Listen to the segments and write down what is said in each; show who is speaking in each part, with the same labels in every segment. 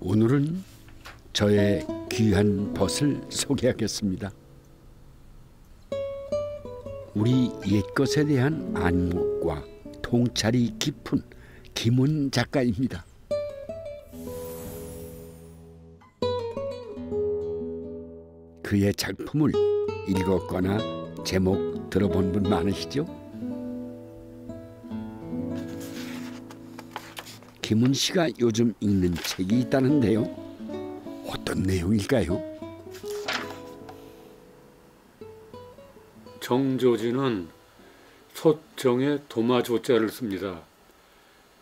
Speaker 1: 오늘은 저의 귀한 벗을 소개하겠습니다. 우리 옛것에 대한 안목과 통찰이 깊은 김은 작가입니다. 그의 작품을 읽었거나 제목 들어본 분 많으시죠? 김은 씨가 요즘 읽는 책이 있다는데요. 어떤 내용일까요?
Speaker 2: 정조지는 소정에 도마조자를 씁니다.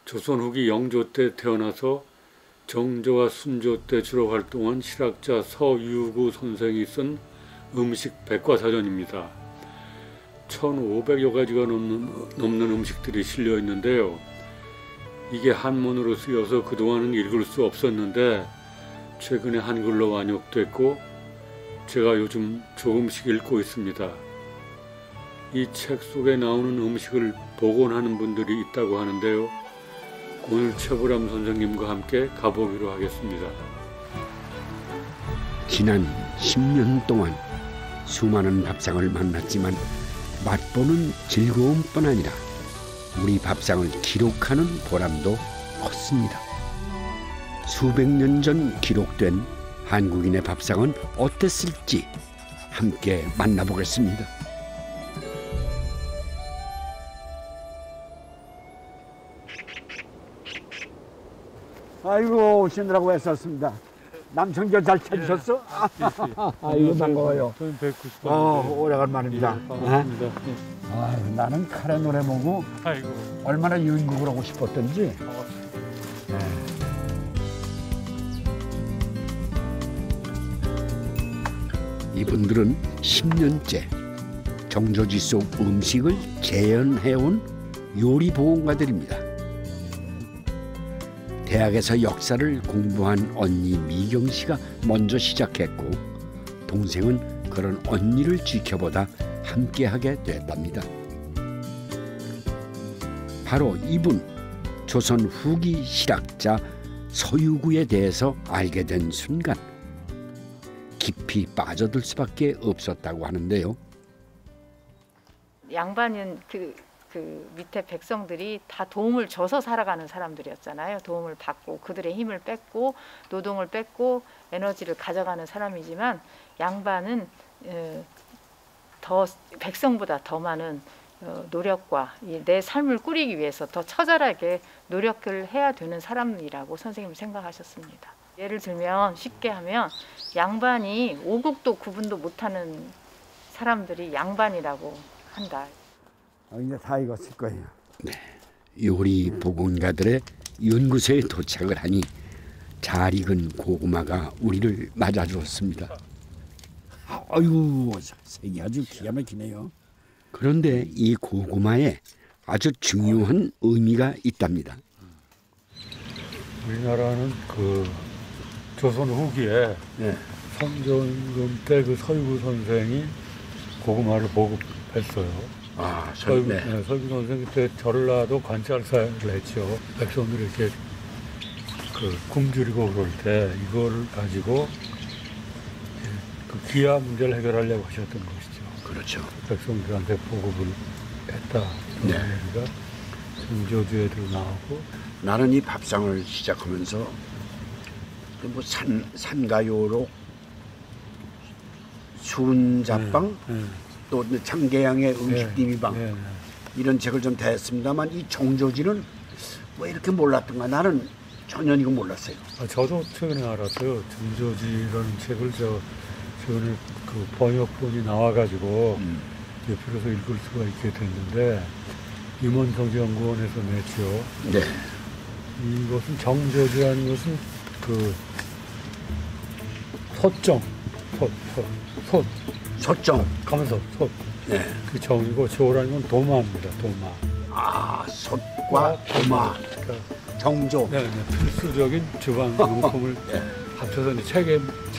Speaker 2: 조선 후기 영조 때 태어나서 정조와 순조 때 주로 활동한 실학자 서유구 선생이 쓴 음식 백과사전입니다. 1,500여 가지가 넘는 음식들이 실려 있는데요. 이게 한문으로 쓰여서 그동안은 읽을 수 없었는데 최근에 한글로 완역됐고 제가 요즘 조금씩 읽고 있습니다. 이 책 속에 나오는 음식을 복원하는 분들이 있다고 하는데요. 오늘 최보람 선생님과 함께 가보기로 하겠습니다.
Speaker 1: 지난 10년 동안 수많은 밥상을 만났지만 맛보는 즐거움뿐 아니라 우리 밥상을 기록하는 보람도 컸습니다. 수백 년 전 기록된 한국인의 밥상은 어땠을지 함께 만나보겠습니다.
Speaker 3: 아이고 오시느라고 애썼습니다. 남성절 잘 찾으셨어? 아이고 반가워요.
Speaker 2: 저는 뵙고 싶었는데.
Speaker 3: 오래간만입니다.
Speaker 2: 예, 반갑습니다.
Speaker 3: 아이고, 나는 카레 노래 보고
Speaker 2: 아이고.
Speaker 3: 얼마나 유인국을 하고 싶었던지.
Speaker 1: 이분들은 10년째 정조지 속 음식을 재현해온 요리 보험가들입니다. 대학에서 역사를 공부한 언니 미경 씨가 먼저 시작했고 동생은 그런 언니를 지켜보다 함께하게 됐답니다. 바로 이분, 조선 후기 실학자 서유구에 대해서 알게 된 순간 깊이 빠져들 수밖에 없었다고 하는데요.
Speaker 4: 양반은 그 밑에 백성들이 다 도움을 줘서 살아가는 사람들이었잖아요. 도움을 받고 그들의 힘을 뺏고 노동을 뺏고 에너지를 가져가는 사람이지만 양반은 더 백성보다 더 많은 노력과 내 삶을 꾸리기 위해서 더 처절하게 노력을 해야 되는 사람이라고 선생님은 생각하셨습니다. 예를 들면 쉽게 하면 양반이 오국도 구분도 못하는 사람들이 양반이라고 한다.
Speaker 3: 이제 다 익었을 거예요.
Speaker 1: 네, 요리 보건가들의 연구소에 도착을 하니 잘 익은 고구마가 우리를 맞아주었습니다.
Speaker 3: 아이고 색이 아주 기가 막히네요.
Speaker 1: 그런데 이 고구마에 아주 중요한 의미가 있답니다.
Speaker 2: 우리나라는 그 조선 후기에 선조임금 때 그 서유구 선생이 고구마를 보급했어요. 서유구 선생 그때 절라도 관찰사를 했죠. 백성들이 이렇게 굶주리고 그럴 때 이거를 가지고 그 기아 문제를 해결하려고 하셨던 것이죠.
Speaker 1: 그렇죠.
Speaker 2: 백성들한테 보급을 했다. 그런 얘기가 정조주에도 나오고.
Speaker 1: 나는 이 밥상을 시작하면서 뭐 산가요로 순자빵 또 장계양의 음식디미방 이런 책을 좀 대했습니다만 이 정조지는 왜 이렇게 몰랐던가 나는 전혀 이거 몰랐어요.
Speaker 2: 저도 최근에 알았어요. 정조지라는 책을 최근에 그 번역본이 나와가지고 비로소 읽을 수가 있게 됐는데 임원정치연구원에서 냈죠.
Speaker 1: 네.
Speaker 2: 이것은 정조지라는 것은 그
Speaker 1: 소정.
Speaker 2: 가면서 솥.
Speaker 1: 네.
Speaker 2: 그 정이고 조라는 건 도마입니다. 도마.
Speaker 1: 솥과 도마.
Speaker 2: 그러니까
Speaker 1: 정조.
Speaker 2: 네, 필수적인 주방 용품을 합쳐서 책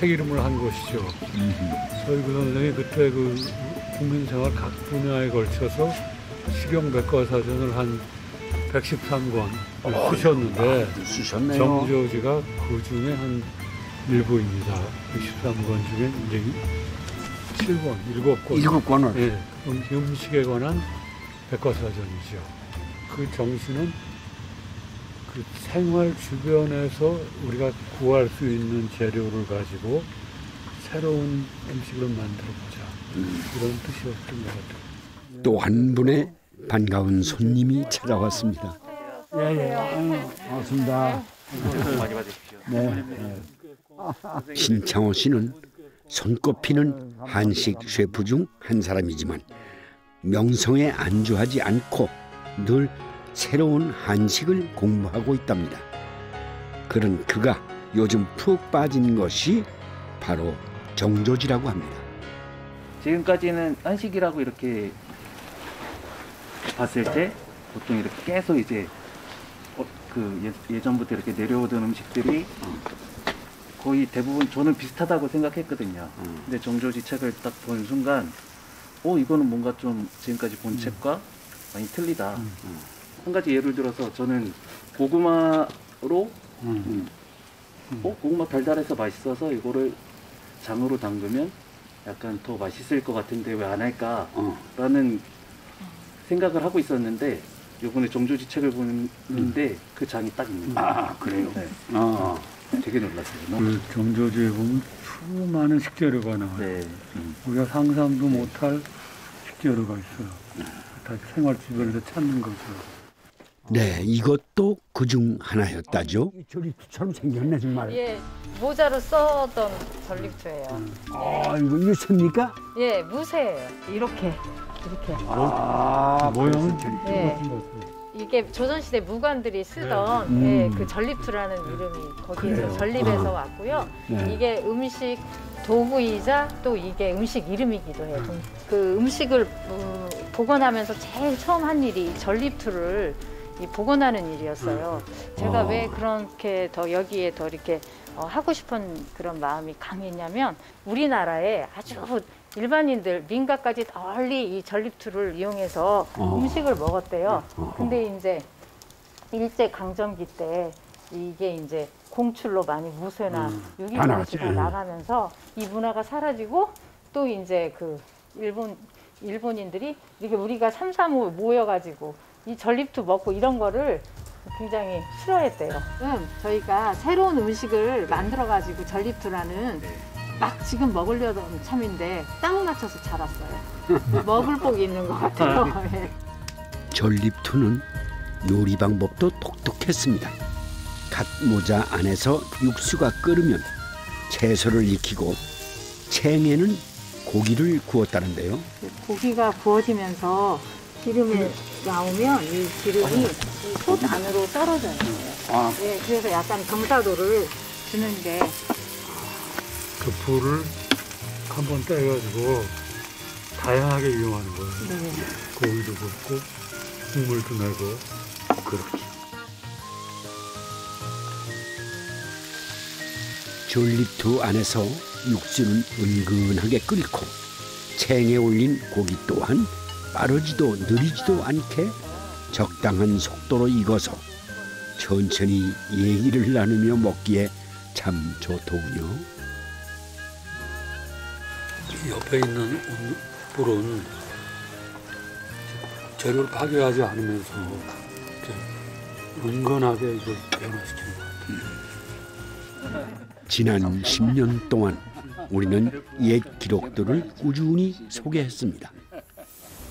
Speaker 2: 이름을 한 것이죠. 서유구 선생이 그때 그 국민생활 각 분야에 걸쳐서 식용 백과사전을 한 113권을 쓰셨는데
Speaker 1: 쓰셨네요.
Speaker 2: 정조지가 그 중에 한 일부입니다. 113권 중에 이제 7권, 7권.
Speaker 1: 7권을.
Speaker 2: 예, 음식에 관한 백과사전이죠. 그 정신은 그 생활 주변에서 우리가 구할 수 있는 재료를 가지고 새로운 음식을 만들어보자. 이런 뜻이었던 것 같아요.
Speaker 5: 또 한 분의 반가운 손님이 찾아왔습니다.
Speaker 3: 예예. 반갑습니다.
Speaker 6: 많이 받으십시오.
Speaker 3: 네.
Speaker 5: 신창호 씨는 손꼽히는 한식 셰프 중 한 사람이지만 명성에 안주하지 않고 늘 새로운 한식을 공부하고 있답니다. 그런 그가 요즘 푹 빠진 것이 바로 정조지라고 합니다.
Speaker 6: 지금까지는 한식이라고 이렇게 봤을 때 보통 이렇게 계속 이제 예전부터 이렇게 내려오던 음식들이 거의 대부분 저는 비슷하다고 생각했거든요. 근데 정조지 책을 딱 본 순간 이거는 뭔가 좀 지금까지 본 책과 많이 틀리다. 한 가지 예를 들어서 저는 고구마로 고구마 달달해서 맛있어서 이거를 장으로 담그면 약간 더 맛있을 것 같은데 왜 안 할까라는 생각을 하고 있었는데 이번에 정조지 책을 보는데 그 장이 딱 있는 거예요.
Speaker 1: 아, 그래요?
Speaker 6: 네. 되게 놀랐어요.
Speaker 2: 그 정조지에 보면 수많은 식재료가 나와요.
Speaker 6: 네.
Speaker 2: 우리가 상상도 못할 식재료가 있어요. 다 생활 주변에서 찾는 거죠.
Speaker 5: 네, 이것도 그중 하나였다죠.
Speaker 3: 조리투처럼 생겼네 정말.
Speaker 4: 예, 모자로 써던 전립투예요.
Speaker 3: 이거 씁니까?
Speaker 4: 예, 무쇠예요. 이렇게.
Speaker 2: 모양은
Speaker 4: 예.
Speaker 2: 똑같은 것 같아요.
Speaker 4: 이게 조선시대 무관들이 쓰던 예, 그 전립투라는 이름이 거기에서 전립에서 왔고요.
Speaker 3: 네.
Speaker 4: 이게 음식 도구이자 또 이게 음식 이름이기도 해요. 그 음식을 복원하면서 제일 처음 한 일이 이 전립투를 복원하는 일이었어요. 제가 왜 그렇게 더 여기에 더 이렇게 하고 싶은 그런 마음이 강했냐면 우리나라에 아주 일반인들 민가까지 널리 이 전립투를 이용해서 음식을 먹었대요. 근데 이제 일제 강점기 때 이게 이제 공출로 많이 무쇠나 유기물질이 나가면서 이 문화가 사라지고 또 이제 그 일본인들이 이렇게 우리가 삼삼오오 모여가지고 이 전립투 먹고 이런 거를 굉장히 싫어했대요. 저희가 새로운 음식을 만들어가지고 전립투라는 막 지금 먹으려던 참인데 딱 맞춰서 자랐어요. 먹을 복이 있는 것 같아요. 네.
Speaker 5: 전립투는 요리 방법도 독특했습니다. 갓 모자 안에서 육수가 끓으면 채소를 익히고 챙에는 고기를 구웠다는데요.
Speaker 4: 고기가 구워지면서 기름이 나오면 이 기름이 솥 안으로 떨어져요. 네, 그래서 약간 경사도를 주는데
Speaker 2: 그 불을 한번 떼가지고 다양하게 이용하는 거예요.
Speaker 4: 네.
Speaker 2: 고기도 굽고 국물도 내고 그렇게.
Speaker 5: 전립투 안에서 육수는 은근하게 끓고 챙에 올린 고기 또한 빠르지도 느리지도 않게 적당한 속도로 익어서 천천히 얘기를 나누며 먹기에 참 좋더군요.
Speaker 2: 옆에 있는 불은 재료를 파괴하지 않으면서 이렇게 은근하게 이걸 변화시키는 것 같아요.
Speaker 5: 지난 10년 동안 우리는 옛 기록들을 꾸준히 소개했습니다.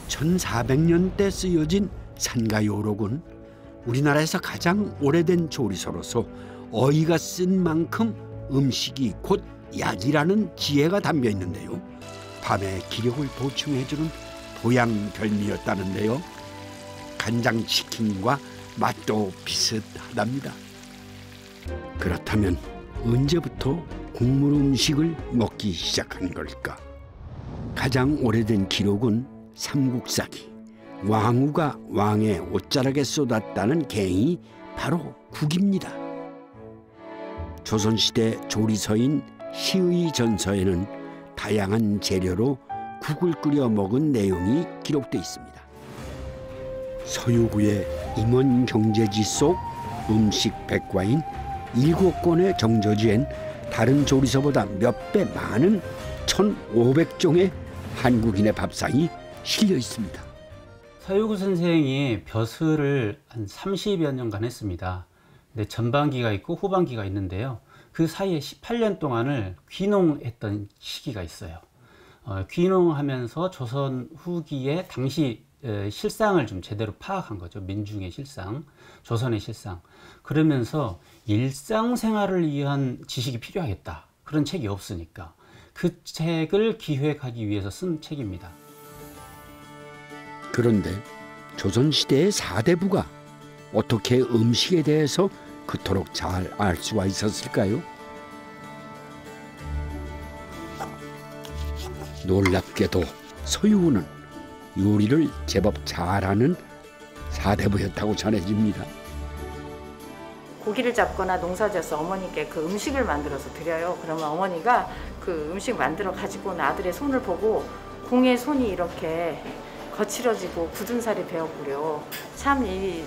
Speaker 5: 1400년대 쓰여진 산가요록은 우리나라에서 가장 오래된 조리서로서 어이가 쓴 만큼 음식이 곧 약이라는 지혜가 담겨 있는데요. 밤에 기력을 보충해주는 보양별미였다는데요. 간장치킨과 맛도 비슷하답니다. 그렇다면 언제부터 국물 음식을 먹기 시작한 걸까? 가장 오래된 기록은 삼국사기. 왕후가 왕의 옷자락에 쏟았다는 갱이 바로 국입니다. 조선시대 조리서인 시의전서에는 다양한 재료로 국을 끓여 먹은 내용이 기록돼 있습니다. 서유구의 임원 경제지 속 음식 백과인 7권의 정조지엔 다른 조리서보다 몇 배 많은 1,500종의 한국인의 밥상이 실려 있습니다.
Speaker 7: 서유구 선생이 벼슬을 한 30여 년간 했습니다. 근데 전반기가 있고 후반기가 있는데요. 그 사이에 18년 동안을 귀농했던 시기가 있어요. 귀농하면서 조선 후기에 당시 실상을 좀 제대로 파악한 거죠. 민중의 실상, 조선의 실상. 그러면서 일상생활을 위한 지식이 필요하겠다. 그런 책이 없으니까. 그 책을 기획하기 위해서 쓴 책입니다.
Speaker 5: 그런데 조선시대의 사대부가 어떻게 음식에 대해서 그토록 잘 알 수가 있었을까요? 놀랍게도 서유구는 요리를 제법 잘하는 사대부였다고 전해집니다.
Speaker 4: 고기를 잡거나 농사지어서 어머니께 그 음식을 만들어서 드려요. 그러면 어머니가 그 음식 만들어 가지고 온 아들의 손을 보고 공의 손이 이렇게 거칠어지고 굳은 살이 배어버려. 참 이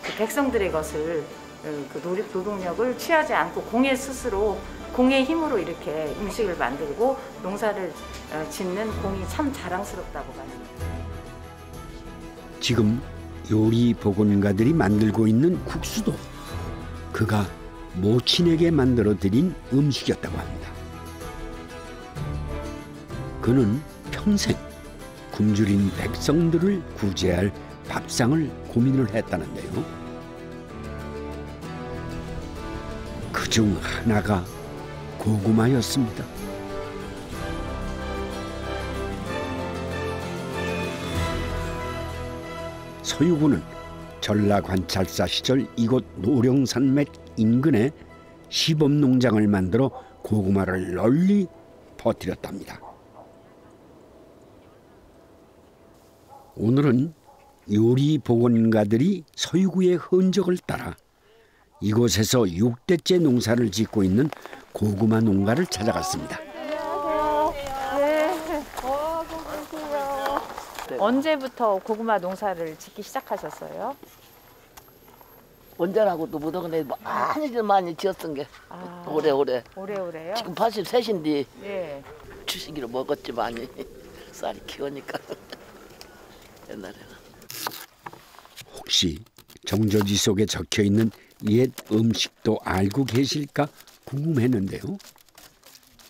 Speaker 4: 그 백성들의 것을 그 노동력을 취하지 않고 공의 스스로 공의 힘으로 이렇게 음식을 만들고 농사를 짓는 공이 참 자랑스럽다고 봐요.
Speaker 5: 지금 요리 복원가들이 만들고 있는 국수도 그가 모친에게 만들어 드린 음식이었다고 합니다. 그는 평생 굶주린 백성들을 구제할 밥상을 고민을 했다는데요. 그중 하나가 고구마였습니다. 서유구는 전라관찰사 시절 이곳 노령산맥 인근에 시범농장을 만들어 고구마를 널리 퍼뜨렸답니다. 오늘은 요리 복원가들이 서유구의 흔적을 따라 이곳에서 6대째 농사를 짓고 있는 고구마 농가를 찾아갔습니다.
Speaker 4: 언제부터 고구마 농사를 짓기 시작하셨어요?
Speaker 8: 언제라고도 못하겠네. 많이 지었던 게 오래오래.
Speaker 4: 오래오래요?
Speaker 8: 지금 83인데
Speaker 4: 예.
Speaker 8: 주식이로 먹었지 많이. 쌀 키우니까 옛날에는.
Speaker 5: 혹시 정조지 속에 적혀있는 옛 음식도 알고 계실까 궁금했는데요.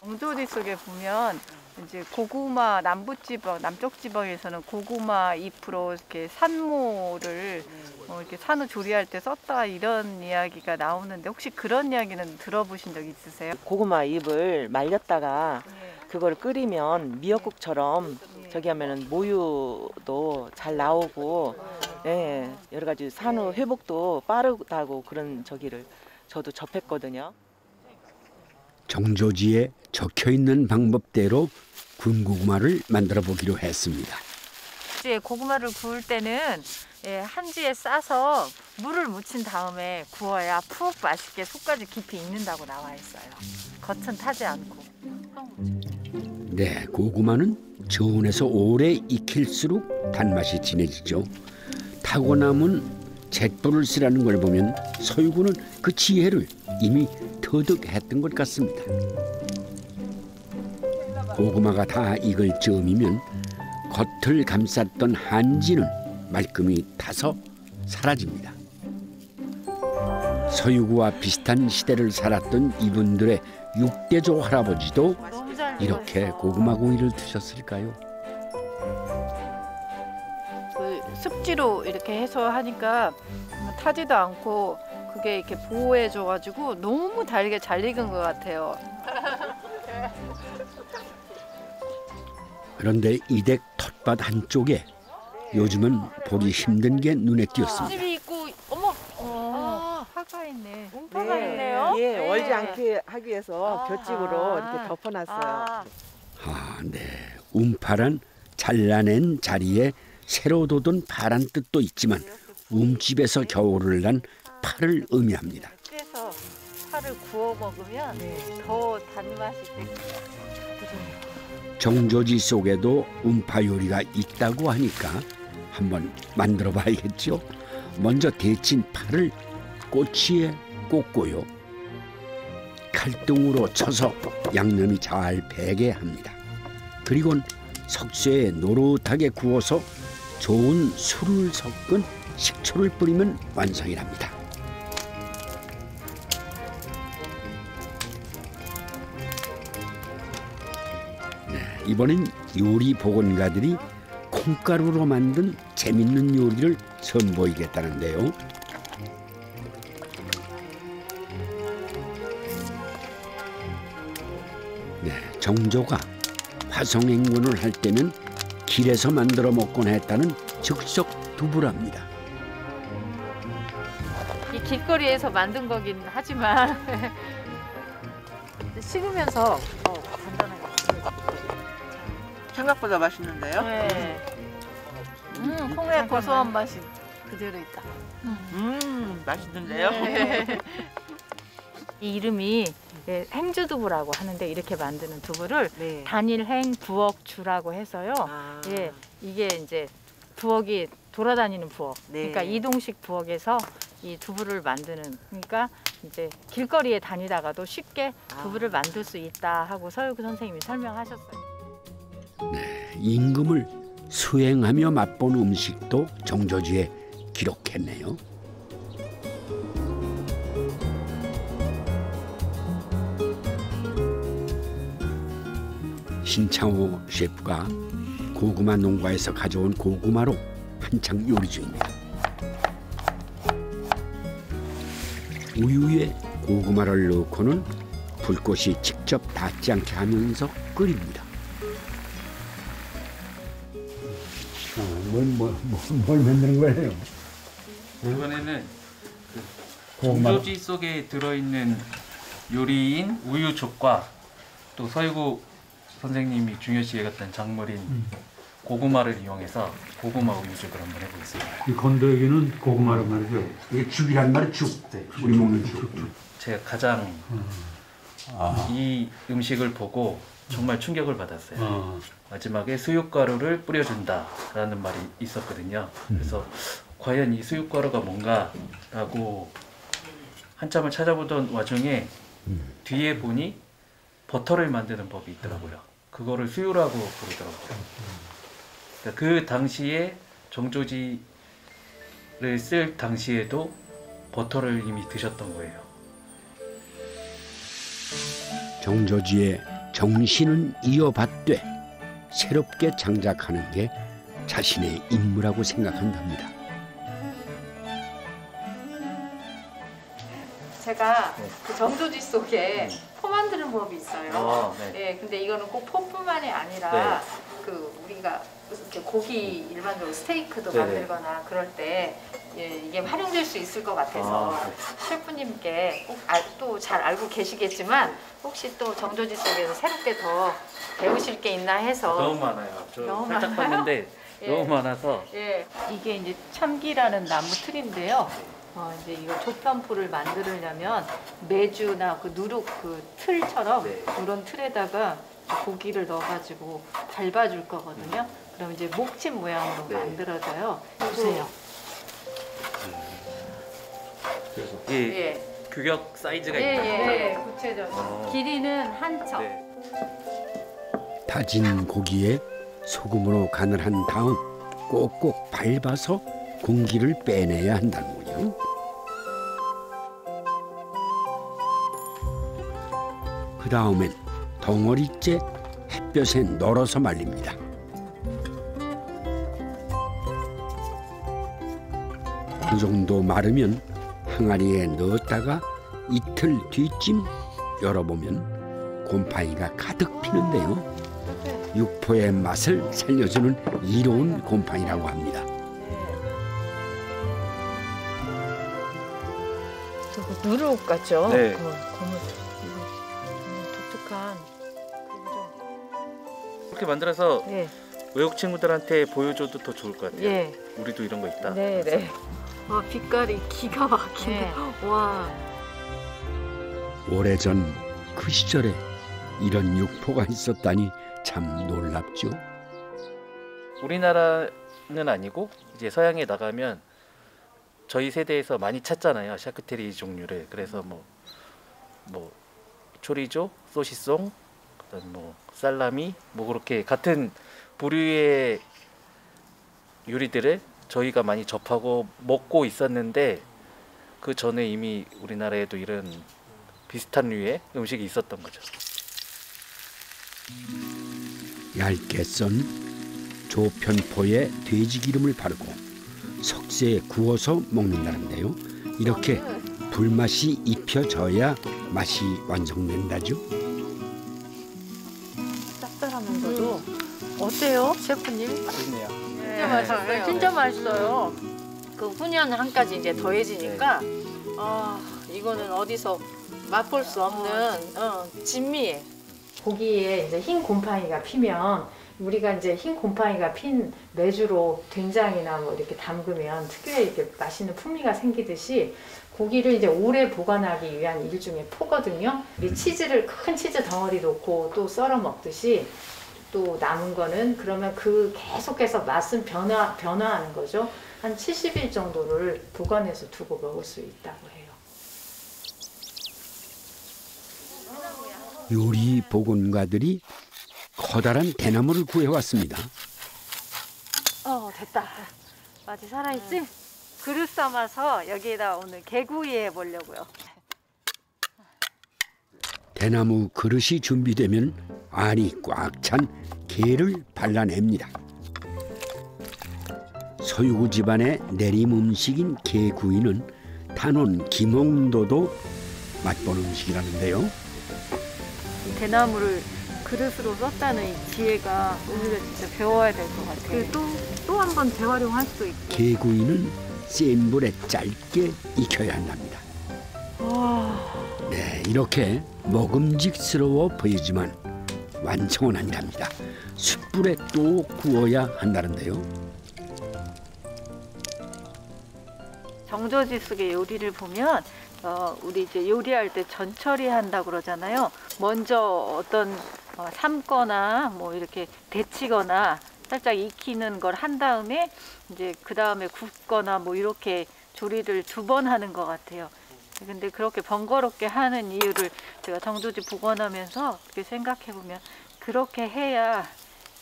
Speaker 4: 정조지 속에 보면 이제 고구마 남쪽 지방에서는 고구마 잎으로 이렇게 산모를 이렇게 산후 조리할 때 썼다 이런 이야기가 나오는데 혹시 그런 이야기는 들어보신 적 있으세요?
Speaker 9: 고구마 잎을 말렸다가 그걸 끓이면 미역국처럼 저기 하면은 모유도 잘 나오고 여러 가지 산후 회복도 빠르다고 그런 저기를 저도 접했거든요.
Speaker 5: 정조지에 적혀있는 방법대로 군고구마를 만들어 보기로 했습니다.
Speaker 4: 이제 고구마를 구울 때는 한지에 싸서 물을 묻힌 다음에 구워야 푹 맛있게 속까지 깊이 익는다고 나와 있어요. 겉은 타지 않고.
Speaker 5: 네, 고구마는 저온에서 오래 익힐수록 단맛이 진해지죠. 타고남은 잿불을 쓰라는 걸 보면 서유구는 그 지혜를 이미 터득했던 것 같습니다. 고구마가 다 익을 즈음이면 겉을 감쌌던 한지는 말끔히 타서 사라집니다. 서유구와 비슷한 시대를 살았던 이분들의 6대조 할아버지도 이렇게 고구마 구이를 드셨을까요?
Speaker 4: 그 습지로 이렇게 해서 하니까 타지도 않고 그게 이렇게 보호해줘가지고 너무 달게 잘 익은 것 같아요.
Speaker 5: 그런데 이댁 텃밭 한쪽에 요즘은 보기 힘든 게 눈에 띄었습니다.
Speaker 4: 집이 있고 파가 있네. 파가 있네요.
Speaker 9: 예, 얼지 않게 하기 위해서 볏짚으로 이렇게 덮어놨어요.
Speaker 5: 네. 움파란 잘라낸 자리에 새로 돋은 파란 뜻도 있지만 움집에서 겨울을 난 파를 의미합니다.
Speaker 4: 그래서 파를 구워 먹으면 더 단맛이 되고.
Speaker 5: 정조지 속에도 움파 요리가 있다고 하니까 한번 만들어 봐야겠죠. 먼저 데친 파를 꼬치에 꽂고요. 칼등으로 쳐서 양념이 잘 배게 합니다. 그리곤 석쇠에 노릇하게 구워서 좋은 술을 섞은 식초를 뿌리면 완성이랍니다. 이번엔 요리 복원가들이 콩가루로 만든 재밌는 요리를 선보이겠다는데요. 정조가 화성행군을 할 때면 길에서 만들어 먹곤 했다는 즉석 두부랍니다.
Speaker 4: 이 길거리에서 만든 거긴 하지만 식으면서 간단하게.
Speaker 9: 생각보다 맛있는데요?
Speaker 4: 네. 콩의 고소한 맛이 그대로 있다.
Speaker 9: 맛있는데요?
Speaker 4: 네. 이 이름이 행주두부라고 하는데 이렇게 만드는 두부를
Speaker 9: 네.
Speaker 4: 단일행 부엌주라고 해서요. 예, 이게 이제 부엌이 돌아다니는 부엌.
Speaker 9: 네.
Speaker 4: 그러니까 이동식 부엌에서 이 두부를 만드는. 그러니까 이제 길거리에 다니다가도 쉽게 두부를 만들 수 있다 하고 서유구 선생님이 설명하셨어요.
Speaker 5: 임금을 수행하며 맛본 음식도 정조지에 기록했네요. 신창호 셰프가 고구마 농가에서 가져온 고구마로 한창 요리 중입니다. 우유에 고구마를 넣고는 불꽃이 직접 닿지 않게 하면서 끓입니다.
Speaker 3: 뭘 만드는 거예요?
Speaker 6: 이번에는
Speaker 3: 고구마.
Speaker 6: 정조지 속에 들어있는 요리인 우유죽과 또 서유구 선생님이 중요시 여겼던 작물인 고구마를 이용해서 고구마 우유죽을 한번 해보겠습니다.
Speaker 2: 이 건더기는 고구마란 말이죠.
Speaker 1: 이게 죽이란 말이 죽.
Speaker 6: 네,
Speaker 1: 우리 먹는 죽.
Speaker 6: 제가 가장 이 음식을 보고 정말 충격을 받았어요. 마지막에 수육가루를 뿌려준다라는 말이 있었거든요. 그래서 과연 이 수육가루가 뭔가라고 한참을 찾아보던 와중에 뒤에 보니 버터를 만드는 법이 있더라고요. 그거를 수유라고 부르더라고요. 그러니까 그 당시에 정조지를 쓸 당시에도 버터를 이미 드셨던 거예요.
Speaker 5: 정조지의 정신은 이어받되 새롭게 장작하는 게 자신의 임무라고 생각한답니다.
Speaker 4: 제가 그 정조지 속에 포 만드는 법이 있어요.
Speaker 6: 네.
Speaker 4: 네, 근데 이거는 꼭 포뿐만이 아니라
Speaker 6: 네.
Speaker 4: 그 우리가 이렇게 고기 일반적으로 스테이크도
Speaker 6: 네.
Speaker 4: 만들거나 그럴 때 이게 활용될 수 있을 것 같아서 셰프님께 꼭 또 잘 알고 계시겠지만 혹시 또 정조지 속에서 새롭게 더 배우실 게 있나 해서
Speaker 6: 너무 많아요. 저
Speaker 4: 너무
Speaker 6: 살짝
Speaker 4: 많아요?
Speaker 6: 봤는데
Speaker 4: 예.
Speaker 6: 너무 많아서
Speaker 4: 예, 이게 이제 참기라는 나무 틀인데요. 이제 이거 조편풀을 만들려면 메주나 그 누룩 그 틀처럼
Speaker 6: 네.
Speaker 4: 그런 틀에다가 고기를 넣어가지고 밟아줄 거거든요. 그럼 이제 목침 모양으로
Speaker 6: 네.
Speaker 4: 만들어져요. 보세요.
Speaker 6: 이게
Speaker 4: 예,
Speaker 6: 규격 사이즈가
Speaker 4: 예,
Speaker 6: 있나요?
Speaker 4: 예, 구체적으로. 길이는 한 척.
Speaker 6: 네.
Speaker 5: 다진 고기에 소금으로 간을 한 다음 꼭꼭 밟아서 공기를 빼내야 한다는 거요. 그 다음엔 덩어리째 햇볕에 널어서 말립니다. 그 정도 마르면 항아리에 넣었다가 이틀 뒤쯤 열어보면 곰팡이가 가득 피는데요. 육포의 맛을 살려주는 이로운 곰팡이라고 합니다.
Speaker 4: 누룩 같죠?
Speaker 6: 네.
Speaker 4: 고무 독특한
Speaker 6: 그렇게 만들어서
Speaker 4: 예,
Speaker 6: 외국 친구들한테 보여줘도 더 좋을 것 같아요.
Speaker 4: 예,
Speaker 6: 우리도 이런 거 있다.
Speaker 4: 네, 네. 와, 빛깔이 기가 막히네. 와.
Speaker 5: 오래전 그 시절에 이런 육포가 있었다니 참 놀랍죠.
Speaker 6: 우리나라 아니고 이제 서양에 나가면 저희 세대에서 많이 찾잖아요. 샤크테리 종류를. 그래서 뭐 초리조, 소시송, 그다음 뭐 살라미, 뭐 그렇게 같은 부류의 요리들을 저희가 많이 접하고 먹고 있었는데 그 전에 이미 우리나라에도 이런 비슷한 류의 음식이 있었던 거죠.
Speaker 5: 얇게 썬 조편포에 돼지 기름을 바르고 석쇠에 구워서 먹는다는데요. 이렇게 불맛이 입혀져야 맛이 완성된다죠.
Speaker 4: 짭짤하면서도 어때요, 셰프님?
Speaker 6: 맛있네요.
Speaker 4: 진짜 맛있어요. 진짜 맛있어요. 그 훈연 한 가지 이제 더해지니까 이거는 어디서 맛볼 수 없는 진미에 고기에 이제 흰 곰팡이가 피면 우리가 이제 흰 곰팡이가 핀 메주로 된장이나 뭐 이렇게 담그면 특유의 이렇게 맛있는 풍미가 생기듯이 고기를 이제 오래 보관하기 위한 일종의 포거든요. 이 치즈를 큰 치즈 덩어리 놓고 또 썰어 먹듯이 또 남은 거는 그러면 그 계속해서 맛은 변화하는 거죠. 한 70일 정도를 보관해서 두고 먹을 수 있다고 해요.
Speaker 5: 요리 보건가들이 커다란 대나무를 구해왔습니다.
Speaker 4: 됐다. 맛이 살아있지? 그릇 삶아서 여기에다 오늘 개구이 해보려고요.
Speaker 5: 대나무 그릇이 준비되면 알이 꽉 찬 게를 발라냅니다. 서유구 집안의 내림 음식인 게구이는 단원 김홍도도 맛본 음식이라는데요.
Speaker 4: 대나무를 그릇으로 썼다는 이 지혜가 우리가 진짜 배워야 될 것 같아요. 또 한 번 재활용할 수 있고.
Speaker 5: 게구이는 센 불에 짧게 익혀야 한답니다. 네, 이렇게 먹음직스러워 보이지만 완성은 아니랍니다. 숯불에 또 구워야 한다는데요.
Speaker 4: 정조지 속의 요리를 보면 우리 이제 요리할 때 전처리 한다 그러잖아요. 먼저 어떤 삶거나 뭐 이렇게 데치거나 살짝 익히는 걸 한 다음에 이제 그 다음에 굽거나 뭐 이렇게 조리를 2번 하는 것 같아요. 근데 그렇게 번거롭게 하는 이유를 제가 정조지 복원하면서 이렇게 생각해 보면 그렇게 해야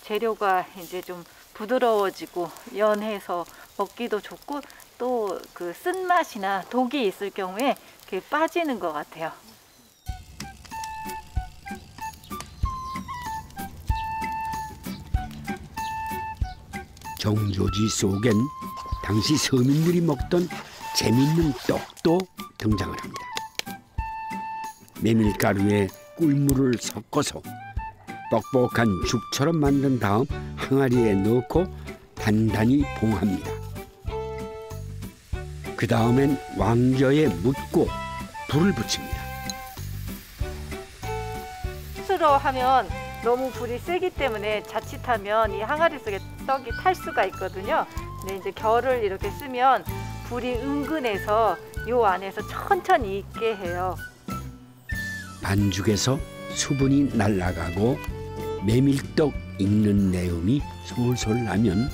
Speaker 4: 재료가 이제 좀 부드러워지고 연해서 먹기도 좋고 또 그 쓴맛이나 독이 있을 경우에 그게 빠지는 것 같아요.
Speaker 5: 정조지 속엔 당시 서민들이 먹던 재밌는 떡도 등장을 합니다. 메밀가루에 꿀물을 섞어서 뻑뻑한 죽처럼 만든 다음 항아리에 넣고 단단히 봉합니다. 그 다음엔 왕겨에 묻고 불을 붙입니다.
Speaker 4: 스스로 하면 너무 불이 세기 때문에 자칫하면 이 항아리 속에 떡이 탈 수가 있거든요. 근데 이제 결을 이렇게 쓰면 불이 은근해서 요 안에서 천천히 익게 해요.
Speaker 5: 반죽에서 수분이 날아가고 메밀떡 익는 내음이 솔솔 나면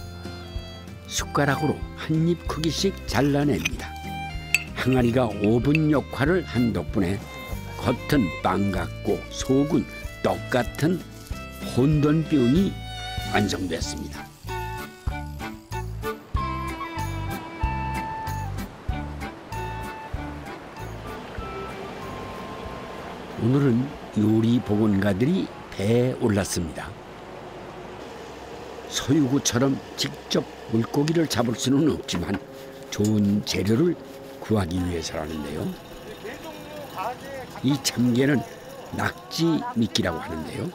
Speaker 5: 숟가락으로 한 입 크기씩 잘라냅니다. 항아리가 오븐 역할을 한 덕분에 겉은 빵 같고 속은 떡 같은 혼돈병이 완성됐습니다. 오늘은 요리 복원가들이 배에 올랐습니다. 서유구처럼 직접 물고기를 잡을 수는 없지만 좋은 재료를 구하기 위해서라는데요. 이 참게는 낙지 미끼라고 하는데요.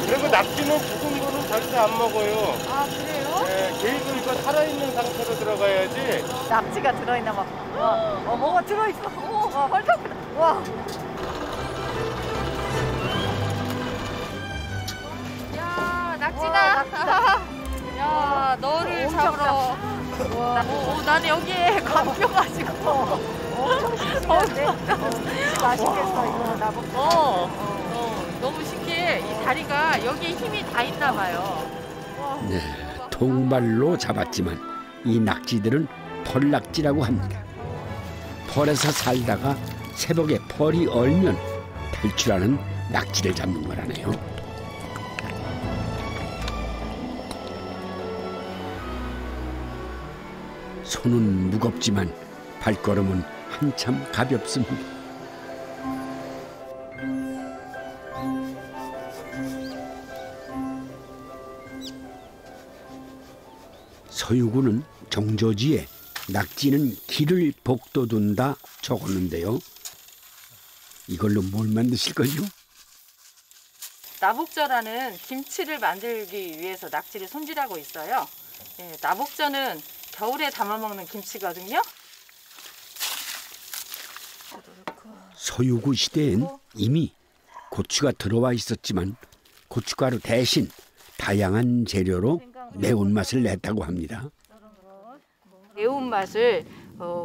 Speaker 10: 그리고 낙지는 죽은 거는 절대 안 먹어요.
Speaker 4: 아 그래요?
Speaker 10: 네, 계속 이거 살아있는 상태로 들어가야지.
Speaker 4: 낙지가 들어있나 봐. 뭐가 들어있어. 와 헐떡. 와.
Speaker 11: 야 낙지다. 야 너를 잡으러. 나는 여기에 감겨가지고.
Speaker 4: 맛있겠어 이거 나보고.
Speaker 11: 너무 신기해. 이 다리가 여기에 힘이 다 있나 봐요.
Speaker 5: 네, 통발로 잡았지만 이 낙지들은 펄낙지라고 합니다. 펄에서 살다가 새벽에 펄이 얼면 탈출하는 낙지를 잡는 거라네요. 손은 무겁지만 발걸음은 한참 가볍습니다. 서유구는 정조지에 낙지는 기를 복돋운다 적었는데요. 이걸로 뭘 만드실 거죠?
Speaker 12: 나복저라는 김치를 만들기 위해서 낙지를 손질하고 있어요. 예, 나복저는 겨울에 담아먹는 김치거든요.
Speaker 5: 서유구 시대엔 이미 고추가 들어와 있었지만 고춧가루 대신 다양한 재료로 매운맛을 냈다고 합니다.
Speaker 12: 매운맛을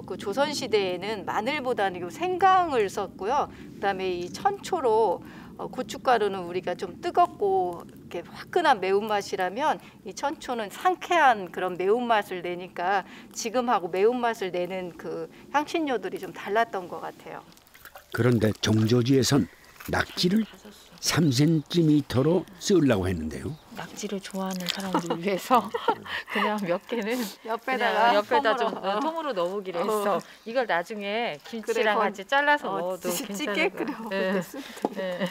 Speaker 12: 그 조선시대에는 마늘보다는 생강을 썼고요. 그다음에 이 천초로 고춧가루는 우리가 좀 뜨겁고 이렇게 화끈한 매운맛이라면 이 천초는 상쾌한 그런 매운맛을 내니까 지금하고 매운맛을 내는 그 향신료들이 좀 달랐던 것 같아요.
Speaker 5: 그런데 정조지에선 낙지를 3cm로 쓰려고 했는데요.
Speaker 4: 낙지를 좋아하는 사람들 위해서 그냥 몇 개는
Speaker 12: 옆에다
Speaker 4: 좀 통으로 넣어보기로 했어. 이걸 나중에 김치랑 같이 잘라서 넣어도
Speaker 12: 찌개 끓여
Speaker 4: 네. 네.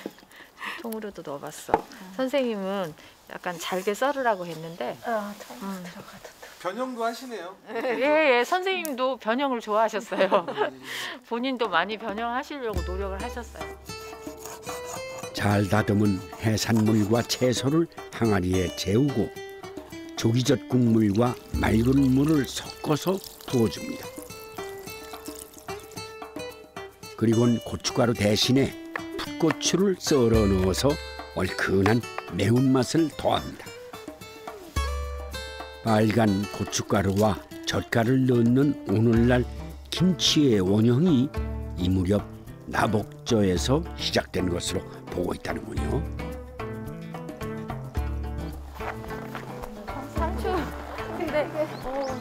Speaker 4: 통으로도 넣어봤어. 선생님은 약간 잘게 썰으라고 했는데
Speaker 10: 변형도 하시네요.
Speaker 4: 예, 선생님도 변형을 좋아하셨어요. 본인도 많이 변형하시려고 노력을 하셨어요.
Speaker 5: 잘 다듬은 해산물과 채소를 항아리에 재우고 조기젓 국물과 맑은 물을 섞어서 부어줍니다. 그리고는 고춧가루 대신에 풋고추를 썰어 넣어서 얼큰한 매운맛을 더합니다. 빨간 고춧가루와 젓갈을 넣는 오늘날 김치의 원형이 이 무렵 나복저에서 시작된 것으로 보고 있다는군요.
Speaker 4: 상추. 근데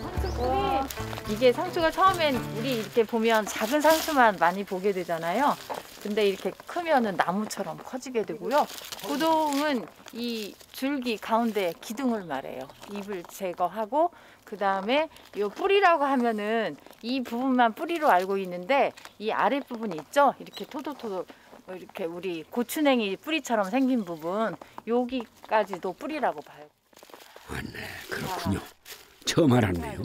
Speaker 4: 상추 뿌리. 이게 상추가 처음엔 우리 이렇게 보면 작은 상추만 많이 보게 되잖아요. 근데 이렇게 크면은 나무처럼 커지게 되고요. 고동은 이 줄기 가운데 기둥을 말해요. 잎을 제거하고 그 다음에 이 뿌리라고 하면은 이 부분만 뿌리로 알고 있는데 이 아랫 부분 있죠? 이렇게 토도토도 이렇게 우리 고추냉이 뿌리처럼 생긴 부분 여기까지도 뿌리라고 봐요.
Speaker 5: 아, 네, 그렇군요. 처음 알았네요.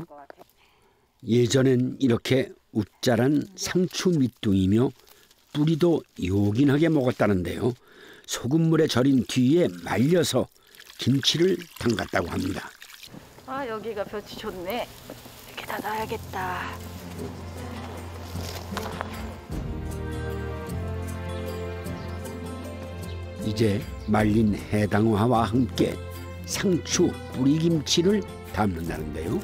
Speaker 5: 예전엔 이렇게 웃자란 상추 밑둥이며 뿌리도 요긴하게 먹었다는데요. 소금물에 절인 뒤에 말려서 김치를 담갔다고 합니다.
Speaker 12: 아, 여기가 볕이 좋네. 이렇게 다 놔야겠다.
Speaker 5: 이제 말린 해당화와 함께 상추 뿌리김치를 담는다는데요.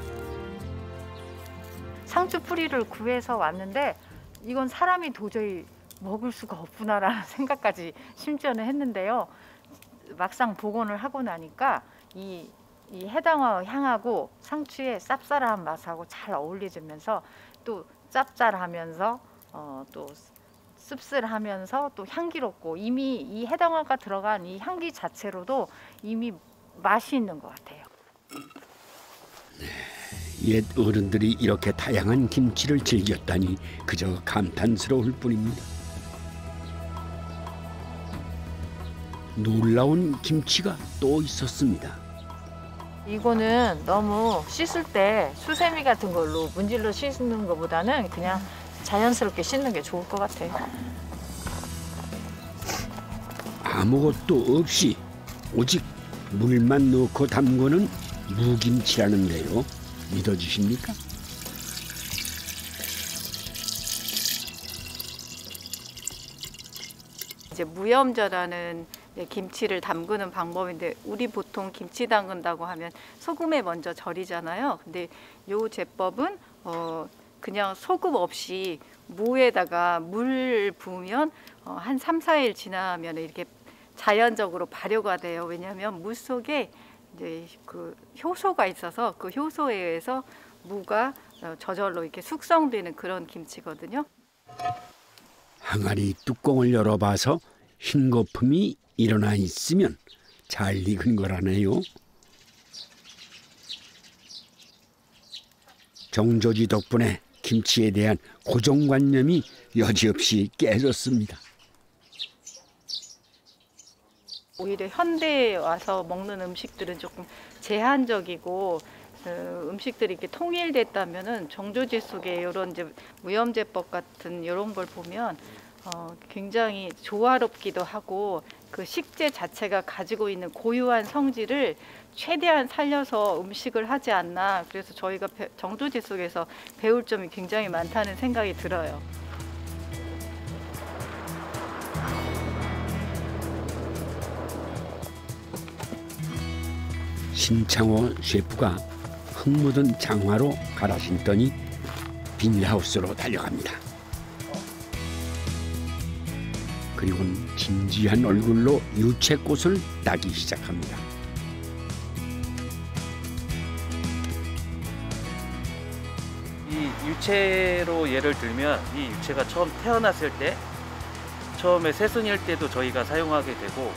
Speaker 4: 상추 뿌리를 구해서 왔는데 이건 사람이 도저히 먹을 수가 없구나라는 생각까지 심지어는 했는데요. 막상 복원을 하고 나니까 이 해당화 향하고 상추의 쌉쌀한 맛하고 잘 어울려지면서 또 짭짤하면서 또 씁쓸하면서 또 향기롭고 이미 이 해당화가 들어간 이 향기 자체로도 이미 맛이 있는 것 같아요.
Speaker 5: 옛 어른들이 이렇게 다양한 김치를 즐겼다니 그저 감탄스러울 뿐입니다. 놀라운 김치가 또 있었습니다.
Speaker 4: 이거는 너무 씻을 때 수세미 같은 걸로 문질러 씻는 것보다는 그냥 자연스럽게 씻는 게 좋을 것 같아요.
Speaker 5: 아무것도 없이 오직 물만 넣고 담그는 무김치라는데요. 믿어주십니까?
Speaker 12: 이제 무염저라는 김치를 담그는 방법인데 우리 보통 김치 담근다고 하면 소금에 먼저 절이잖아요. 근데 요 제법은 그냥 소금 없이 무에다가 물 부으면 한 3, 4일 지나면 이렇게 자연적으로 발효가 돼요. 왜냐하면 물 속에 이제 그 효소가 있어서 그 효소에 의해서 무가 저절로 이렇게 숙성되는 그런 김치거든요.
Speaker 5: 항아리 뚜껑을 열어봐서 흰 거품이 일어나 있으면 잘 익은 거라네요. 정조지 덕분에 김치에 대한 고정관념이 여지없이 깨졌습니다.
Speaker 12: 오히려 현대에 와서 먹는 음식들은 조금 제한적이고 음식들이 이렇게 통일됐다면은 정조지 속에 이런 이제 무염제법 같은 이런 걸 보면 굉장히 조화롭기도 하고 그 식재 자체가 가지고 있는 고유한 성질을 최대한 살려서 음식을 하지 않나. 그래서 저희가 정조지 속에서 배울 점이 굉장히 많다는 생각이 들어요.
Speaker 5: 신창호 셰프가 흙 묻은 장화로 갈아 신더니 비닐하우스로 달려갑니다. 그리고는 진지한 얼굴로 유채꽃을 따기 시작합니다.
Speaker 6: 이 유채로 예를 들면 이 유채가 처음 태어났을 때, 처음에 새순일 때도 저희가 사용하게 되고,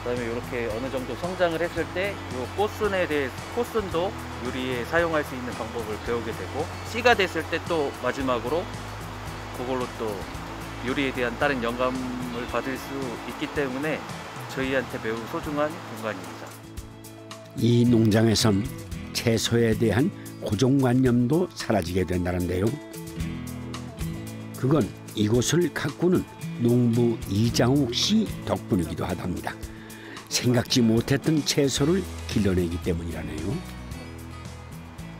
Speaker 6: 그다음에 이렇게 어느 정도 성장을 했을 때 이 꽃순에 대해 꽃순도 요리에 사용할 수 있는 방법을 배우게 되고, 씨가 됐을 때 또 마지막으로 그걸로 또 요리에 대한 다른 영감을 받을 수 있기 때문에 저희한테 매우 소중한 공간입니다.
Speaker 5: 이 농장에선 채소에 대한 고정관념도 사라지게 된다는데요. 그건 이곳을 가꾸는 농부 이장욱 씨 덕분이기도 하답니다. 생각지 못했던 채소를 길러내기 때문이라네요.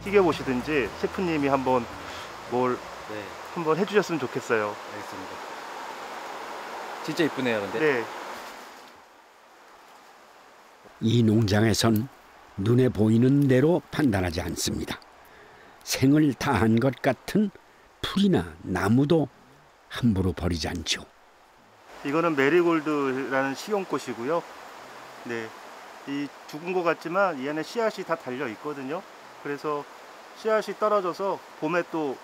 Speaker 10: 튀겨보시든지 셰프님이 한번 한번 해주셨으면 좋겠어요.
Speaker 6: 알겠습니다. 진짜 이쁘네요, 근데.
Speaker 10: 네.
Speaker 5: 이 농장에선 눈에 보이는 대로 판단하지 않습니다. 생을 다한 것 같은 풀이나 나무도 함부로 버리지 않죠.
Speaker 10: 이거는 메리골드라는 식용꽃이고요. 네, 이 죽은 것 같지만 이 안에 씨앗이 다 달려 있거든요. 그래서 씨앗이 떨어져서 봄에 또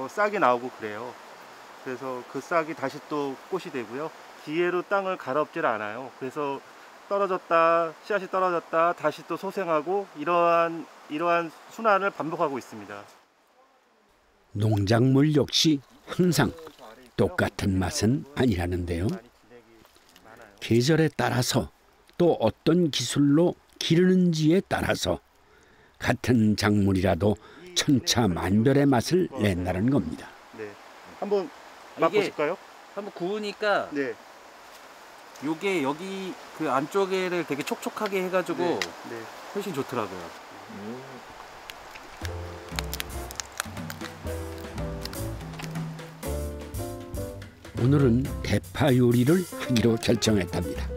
Speaker 10: 싹이 나오고 그래요. 그래서 그 싹이 다시 또 꽃이 되고요. 기회로 땅을 갈아엎질 않아요. 그래서 떨어졌다, 씨앗이 떨어졌다, 다시 또 소생하고 이러한 순환을 반복하고 있습니다.
Speaker 5: 농작물 역시 항상 똑같은 맛은 아니라는데요. 계절에 따라서 또 어떤 기술로 기르는지에 따라서 같은 작물이라도 천차만별의 맛을 낸다는 겁니다.
Speaker 10: 네, 한번 맛보실까요?
Speaker 6: 한번 구우니까
Speaker 10: 네.
Speaker 6: 요게 여기 그 안쪽에를 되게 촉촉하게 해가지고
Speaker 10: 네.
Speaker 6: 훨씬 좋더라고요.
Speaker 5: 오늘은 대파 요리를 하기로 결정했답니다.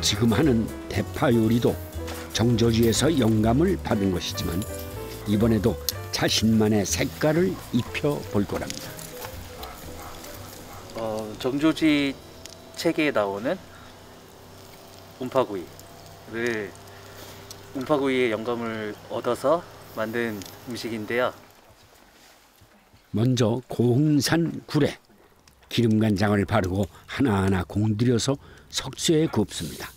Speaker 5: 지금 하는 대파 요리도 정조지에서 영감을 받은 것이지만 이번에도 자신만의 색깔을 입혀볼 거랍니다.
Speaker 6: 정조지 책에 나오는 움파구이의 영감을 얻어서 만든 음식인데요.
Speaker 5: 먼저 고흥산 굴에 기름간장을 바르고 하나하나 공들여서 석쇠에 굽습니다.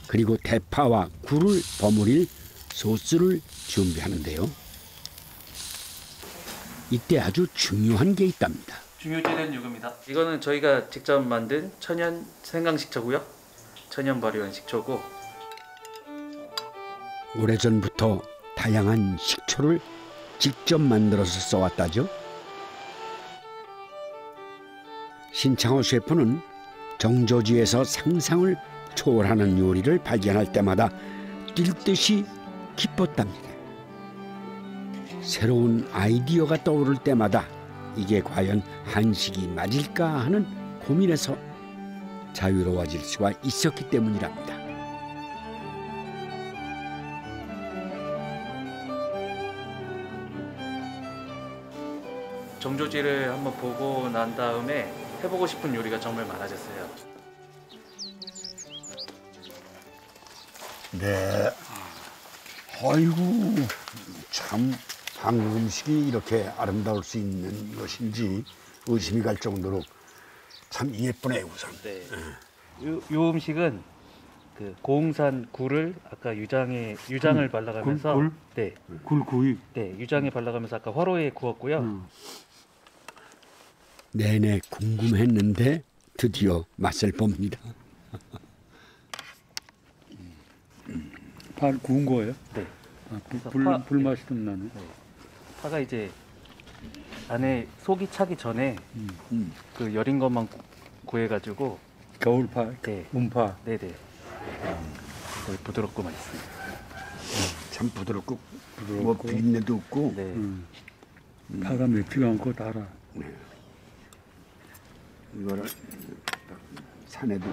Speaker 5: 그리고 대파와 굴을 버무릴 소스를 준비하는데요. 이때 아주 중요한 게 있답니다.
Speaker 6: 중요제는 이겁니다. 이거는 저희가 직접 만든 천연 생강식초고요. 천연 발효한 식초고.
Speaker 5: 오래전부터 다양한 식초를 직접 만들어서 써왔다죠. 신창호 셰프는 정조지에서 상상을 초월하는 요리를 발견할 때마다 뛸 듯이 기뻤답니다. 새로운 아이디어가 떠오를 때마다 이게 과연 한식이 맞을까 하는 고민에서 자유로워질 수가 있었기 때문이랍니다.
Speaker 6: 정조지를 한번 보고 난 다음에 해보고 싶은 요리가 정말 많아졌어요.
Speaker 1: 네. 아이고, 참 한국 음식이 이렇게 아름다울 수 있는 것인지 의심이 갈 정도로 참 예쁘네요, 우선.
Speaker 6: 네. 요 음식은 그 고흥산 굴을 아까 유장을 발라가면서
Speaker 2: 굴?
Speaker 6: 네.
Speaker 2: 굴구이.
Speaker 6: 네, 유장에 발라가면서 아까 화로에 구웠고요.
Speaker 5: 내내 궁금했는데 드디어 맛을 봅니다.
Speaker 2: 파 구운 거예요?
Speaker 6: 네.
Speaker 2: 아, 불맛이 좀 나네.
Speaker 6: 네. 파가 이제 안에 속이 차기 전에 그 여린 것만 구해가지고
Speaker 2: 겨울파,
Speaker 6: 네.
Speaker 2: 운파.
Speaker 6: 네네. 거의 부드럽고 맛있습니다.
Speaker 1: 참 부드럽고 뭐 비린내도 없고.
Speaker 6: 네.
Speaker 2: 파가 맵지가 않고 달아.
Speaker 1: 네. 이거를 산에도.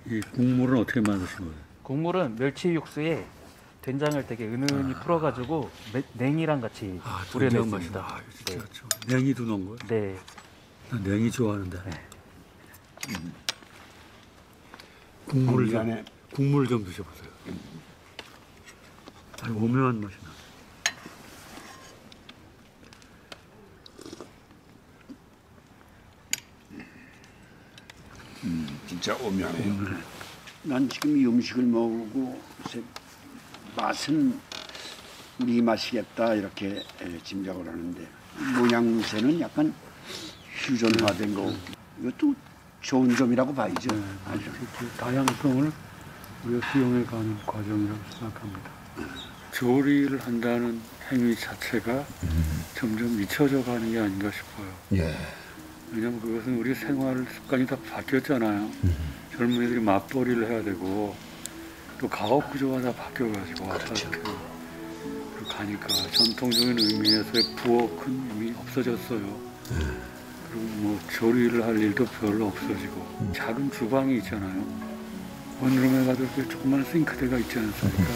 Speaker 2: 이 국물은 어떻게 만드신 거예요?
Speaker 6: 국물은 멸치 육수에 된장을 되게 은은히 풀어가지고 냉이랑 같이 우려냈습니다.
Speaker 2: 네. 냉이도 넣은 거예요?
Speaker 6: 네.
Speaker 2: 나 냉이 좋아하는데.
Speaker 6: 네.
Speaker 2: 국물 좀 드셔보세요. 아주 오묘한 맛이 나.
Speaker 1: 진짜 오묘하네요. 난 지금 이 음식을 먹고 맛은 우리 맛이겠다 이렇게 짐작을 하는데 모양새는 약간 퓨전화된 거. 이것도 좋은 점이라고 봐야죠.
Speaker 2: 다양성을 우리가 수용해 가는 과정이라고 생각합니다. 조리를 한다는 행위 자체가 점점 잊혀져 가는 게 아닌가 싶어요.
Speaker 1: 예.
Speaker 2: 왜냐하면 그것은 우리 생활 습관이 다 바뀌었잖아요. 젊은이들이 맞벌이를 해야 되고 또 가업 구조가 다 바뀌어가지고
Speaker 1: 그렇죠.
Speaker 2: 그리고 가니까 전통적인 의미에서의 부엌은 이미 없어졌어요. 그리고 뭐 조리를 할 일도 별로 없어지고 작은 주방이 있잖아요. 원룸에 가도 그 조그만 싱크대가 있지 않습니까?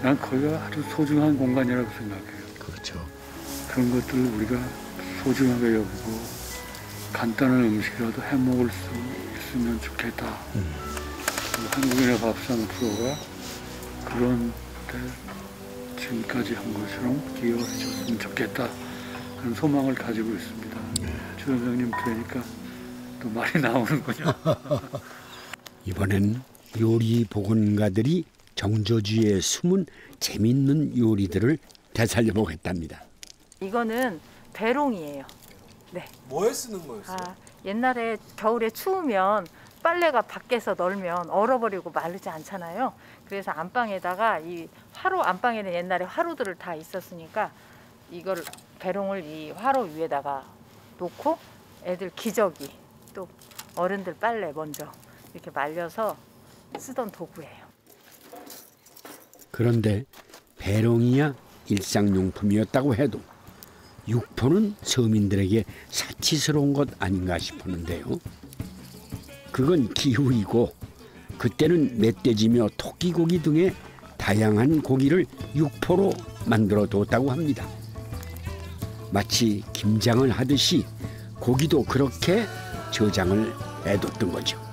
Speaker 2: 난 거기가 아주 소중한 공간이라고 생각해요.
Speaker 1: 그렇죠.
Speaker 2: 그런 것들을 우리가 소중하게 여기고 간단한 음식이라도 해먹을 수 있으면 좋겠다. 한국인의 밥상 프로가 그런 데 지금까지 한 것처럼 기여해 줬으면 좋겠다 하는 소망을 가지고 있습니다. 주 원장님 뵈니까 또 말이 나오는군요.
Speaker 5: 이번엔 요리 복원가들이 정조지에 숨은 재밌는 요리들을 되살려 보겠답니다.
Speaker 4: 이거는 배롱이에요. 네.
Speaker 13: 뭐에 쓰는 거였어요?
Speaker 4: 옛날에 겨울에 추우면 빨래가 밖에서 널면 얼어버리고 마르지 않잖아요. 그래서 안방에다가 이 화로, 안방에는 옛날에 화로들을 다 있었으니까 이걸 배롱을 이 화로 위에다가 놓고 애들 기저귀 또 어른들 빨래 먼저 이렇게 말려서 쓰던 도구예요.
Speaker 5: 그런데 배롱이야 일상용품이었다고 해도 육포는 서민들에게 사치스러운 것 아닌가 싶었는데요. 그건 기후이고 그때는 멧돼지며 토끼고기 등의 다양한 고기를 육포로 만들어 뒀다고 합니다. 마치 김장을 하듯이 고기도 그렇게 저장을 해뒀던 거죠.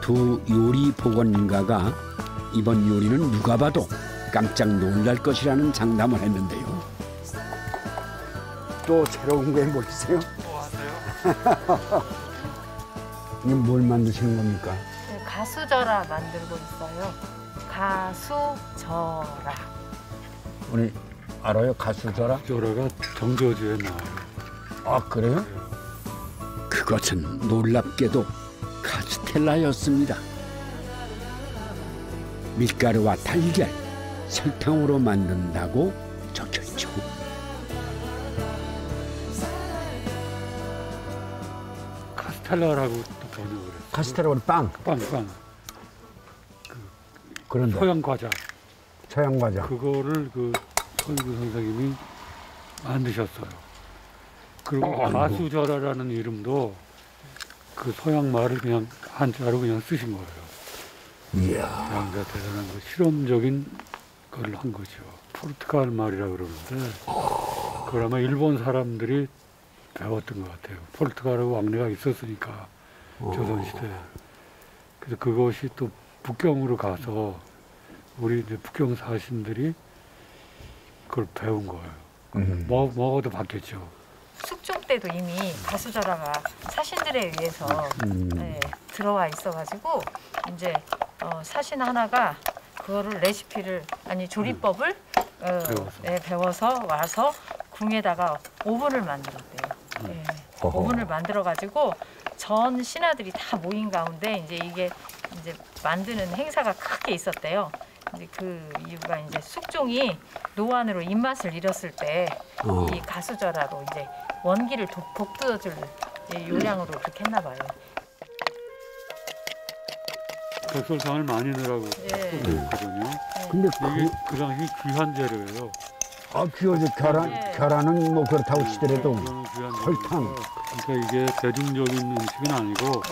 Speaker 5: 두 요리 복원가가 이번 요리는 누가 봐도 깜짝 놀랄 것이라는 장담을 했는데요.
Speaker 1: 또 새로운 게 뭐 있어요? 이게 뭘 만드시는 겁니까?
Speaker 4: 네, 가수저라 만들고 있어요. 가수저라.
Speaker 1: 우리 알아요? 가수저라?
Speaker 2: 저라가 정조지에 나와요.
Speaker 1: 아 그래요?
Speaker 5: 그것은 놀랍게도 카스텔라였습니다. 밀가루와 달걀, 설탕으로 만든다고 적혀있죠.
Speaker 2: 카스텔라라고 또 번역을 했어요.
Speaker 1: 카스텔라는 빵.
Speaker 2: 빵.
Speaker 1: 그런데
Speaker 2: 서양 과자.
Speaker 1: 서양 과자.
Speaker 2: 그거를 그 서유구 선생님이 만드셨어요. 그리고 가수저라라는 이름도 그 서양 말을 그냥 한자로 그냥 쓰신 거예요.
Speaker 1: 이야.
Speaker 2: 그냥 대단한 거 실험적인 걸 한 거죠. 포르투갈 말이라 그러는데 그걸 아마 일본 사람들이 배웠던 것 같아요. 포르투갈하고 왕래가 있었으니까 조선시대에. 그래서 그것이 또 북경으로 가서 우리 이제 북경 사신들이 그걸 배운 거예요. 먹어도 바뀌었죠.
Speaker 4: 숙종 때도 이미 가수저라가 사신들에 의해서 네, 들어와 있어가지고 이제 사신 하나가 그거를 레시피를 아니 조리법을 배워서 와서 궁에다가 오븐을 만들었대요. 네, 오븐을 만들어가지고 전 신하들이 다 모인 가운데 이제 만드는 행사가 크게 있었대요. 이제 그 이유가 이제 숙종이 노안으로 입맛을 잃었을 때 이 가수저라로 이제 원기를 돋궈줄 요량으로 그렇게 했나 봐요.
Speaker 2: 백설탕을 많이 넣으라고 했거든요.
Speaker 1: 근데
Speaker 2: 이게 그 당시 귀한 재료예요.
Speaker 1: 아, 귀하죠. 계란은 뭐 그렇다고 치더라도 설탕.
Speaker 2: 그러니까 이게 대중적인 음식은 아니고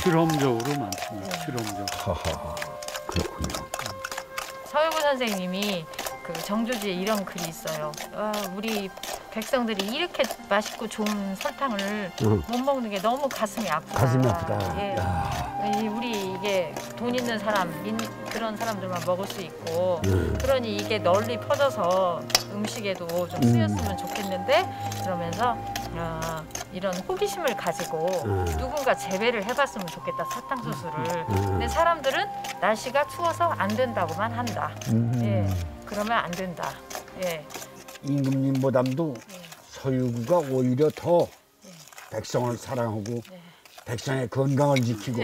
Speaker 2: 실험적으로 많습니다. 실험적.
Speaker 1: 하하. 그렇군요.
Speaker 4: 서유구 선생님이 그 정조지에 이런 글이 있어요. 우리 백성들이 이렇게 맛있고 좋은 설탕을 못 먹는 게 너무 가슴이 아프다.
Speaker 1: 가슴이 아프다.
Speaker 4: 예. 우리 이게 돈 있는 사람, 그런 사람들만 먹을 수 있고 그러니 이게 널리 퍼져서 음식에도 좀 쓰였으면 좋겠는데 그러면서 이런 호기심을 가지고 누군가 재배를 해봤으면 좋겠다, 사탕수수를. 근데 사람들은 날씨가 추워서 안 된다고만 한다. 예. 그러면 안 된다. 예.
Speaker 1: 임금님보담도 서유구가 오히려 더 백성을 사랑하고 백성의 건강을 지키고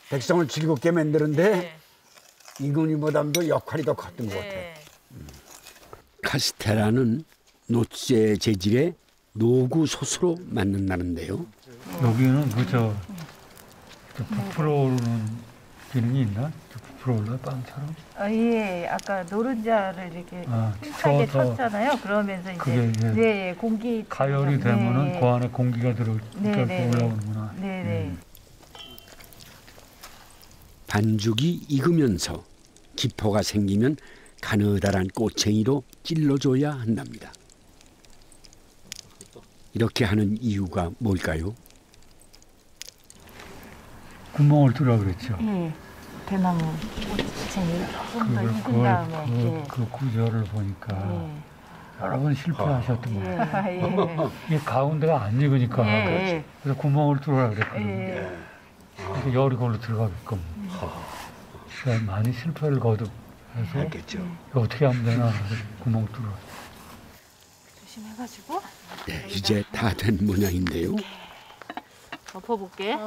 Speaker 1: 백성을 즐겁게 만드는데 임금님보담도 역할이 더 컸던 것 같아요.
Speaker 5: 카스테라는 노쇠 재질의 노구 소스로 만든다는데요.
Speaker 2: 여기는 그저 부풀어 오르는 기능이 있나? 부풀어 올라 빵처럼?
Speaker 4: 예, 아까 노른자를 이렇게 힘차게 쳤잖아요. 그러면서 이제 공기
Speaker 2: 가열이 되면은 그 안에 공기가 들어오니까 올라오는구나.
Speaker 4: 네네.
Speaker 5: 반죽이 익으면서 기포가 생기면 가느다란 꼬챙이로 찔러줘야 한답니다. 이렇게 하는 이유가 뭘까요?
Speaker 2: 구멍을 뚫으라 그랬죠.
Speaker 4: 예, 대나무 꼬챙이를 조금 더 익은 다음에.
Speaker 2: 그 구조를 보니까 여러 번 실패하셨던 거예요. 이 가운데가 안 익으니까 그래서 구멍을 뚫으라 그랬거든요. 그래서 열이 걸로 들어가게끔. 많이 실패를 거듭해서 어떻게 하면 되나 구멍 뚫어.
Speaker 4: 조심해가지고.
Speaker 5: 네, 이제 다 된 모양인데요.
Speaker 4: 덮어볼게.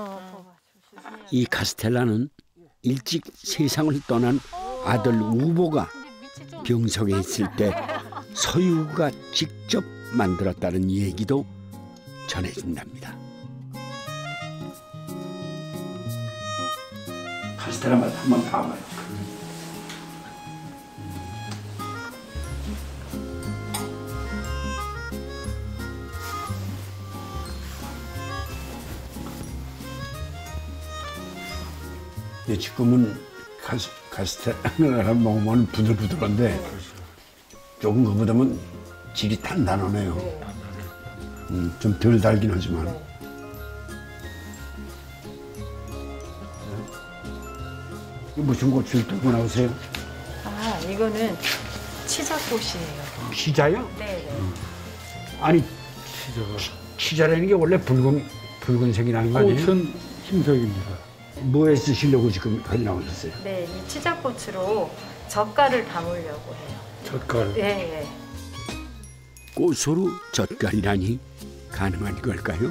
Speaker 5: 이 카스텔라는 일찍 세상을 떠난 아들 우보가 병석에 있을 때 서유가 직접 만들었다는 얘기도 전해진답니다.
Speaker 1: 카스테라 맛 한번 봐봐요. 지금은 카스테라를 먹으면 부들부들한데 조금 그보다는 질이 단단하네요. 좀 덜 달긴 하지만. 무슨 꽃을 들고 나오세요?
Speaker 4: 아, 이거는 치자꽃이에요.
Speaker 1: 치자요?
Speaker 4: 네.
Speaker 1: 아니, 치자라는 게 원래 붉은색이 나는 거 아니에요?
Speaker 2: 꽃은 흰색입니다.
Speaker 1: 뭐에 쓰시려고 지금 가져 나오셨어요?
Speaker 4: 네, 이 치자꽃으로 젓갈을 담으려고 해요.
Speaker 2: 젓갈?
Speaker 4: 네.
Speaker 5: 꽃으로 젓갈이라니 가능한 걸까요?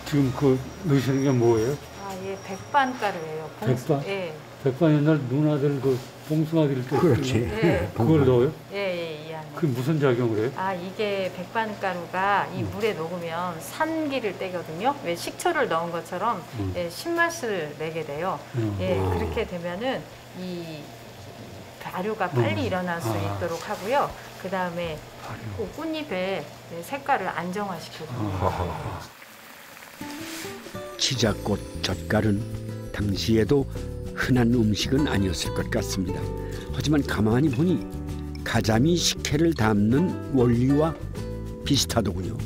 Speaker 2: 지금 그 넣으시는 게 뭐예요?
Speaker 4: 아, 예, 백반가루예요.
Speaker 2: 백반?
Speaker 4: 예.
Speaker 2: 백반 옛날 누나들 그 봉숭아 드릴 때
Speaker 1: 그렇지.
Speaker 4: 네.
Speaker 2: 그걸 넣어요?
Speaker 4: 예, 이 안에.
Speaker 2: 그게 무슨 작용을 해요?
Speaker 4: 아, 이게 백반가루가 이 물에 녹으면 산기를 떼거든요. 왜 식초를 넣은 것처럼 신맛을 내게 돼요. 예, 그렇게 되면은 이 발효가 빨리 일어날 수 있도록 하고요. 그 다음에 그 꽃잎의 색깔을 안정화시켜줍니다.
Speaker 5: 치자꽃 젓갈은 당시에도 흔한 음식은 아니었을 것 같습니다. 하지만 가만히 보니 가자미 식혜를 담는 원리와 비슷하더군요.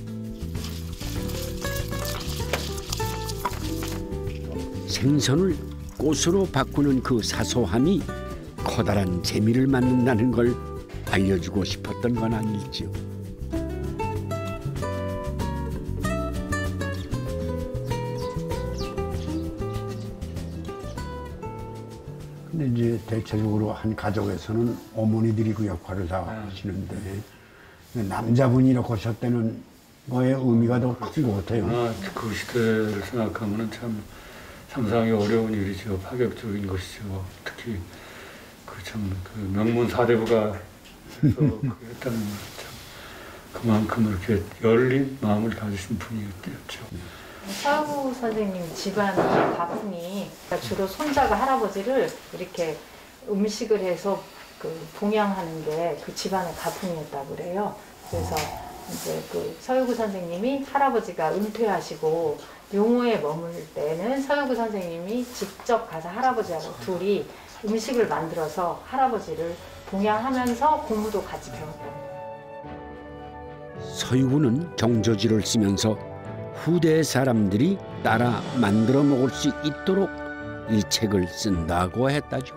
Speaker 5: 생선을 꽃으로 바꾸는 그 사소함이 커다란 재미를 만든다는 걸 알려주고 싶었던 건 아닐지요.
Speaker 3: 근데 이제 대체적으로 한 가족에서는 어머니들이 그 역할을 다 하시는데 남자분이 이렇게 하실 때는 뭐의 의미가 더 큰 것 같아요.
Speaker 2: 그 시대를 생각하면 참 상상이 어려운 일이죠. 파격적인 것이죠. 특히 그 명문 사대부가 했다는 건 참 그만큼 이렇게 열린 마음을 가지신 분이었죠.
Speaker 4: 서유구 선생님 집안의 가풍이 주로 손자가 할아버지를 이렇게 음식을 해서 그 봉양하는 게 그 집안의 가풍이었다고 그래요. 그래서 이제 그 서유구 선생님이 할아버지가 은퇴하시고 용호에 머물 때는 서유구 선생님이 직접 가서 할아버지하고 둘이 음식을 만들어서 할아버지를 봉양하면서 공부도 같이 배웠다고.
Speaker 5: 서유구는 정조지를 쓰면서 후대 사람들이 따라 만들어 먹을 수 있도록 이 책을 쓴다고 했다죠.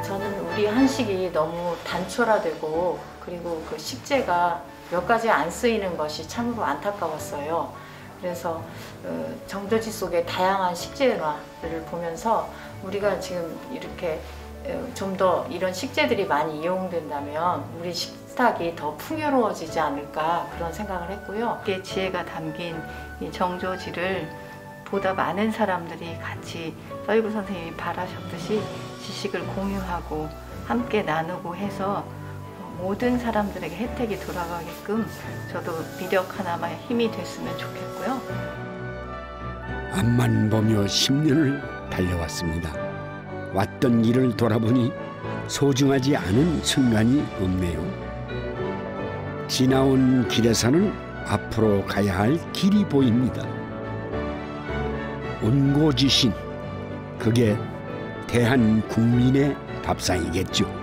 Speaker 4: 저는 우리 한식이 너무 단촐화되고 그리고 그 식재가 몇 가지 안 쓰이는 것이 참으로 안타까웠어요. 그래서 정조지 속의 다양한 식재화를 보면서 우리가 지금 이렇게 좀 더 이런 식재들이 많이 이용된다면 우리 식탁이 더 풍요로워지지 않을까 그런 생각을 했고요.
Speaker 12: 이게 지혜가 담긴 이 정조지를 보다 많은 사람들이 같이 서유구 선생님이 바라셨듯이 지식을 공유하고 함께 나누고 해서 모든 사람들에게 혜택이 돌아가게끔 저도 미력 하나만 힘이 됐으면 좋겠고요.
Speaker 5: 앞만 보며 10년을 달려왔습니다. 왔던 길을 돌아보니 소중하지 않은 순간이 없네요. 지나온 길에서는 앞으로 가야 할 길이 보입니다. 온고지신, 그게 대한 국민의 밥상이겠죠.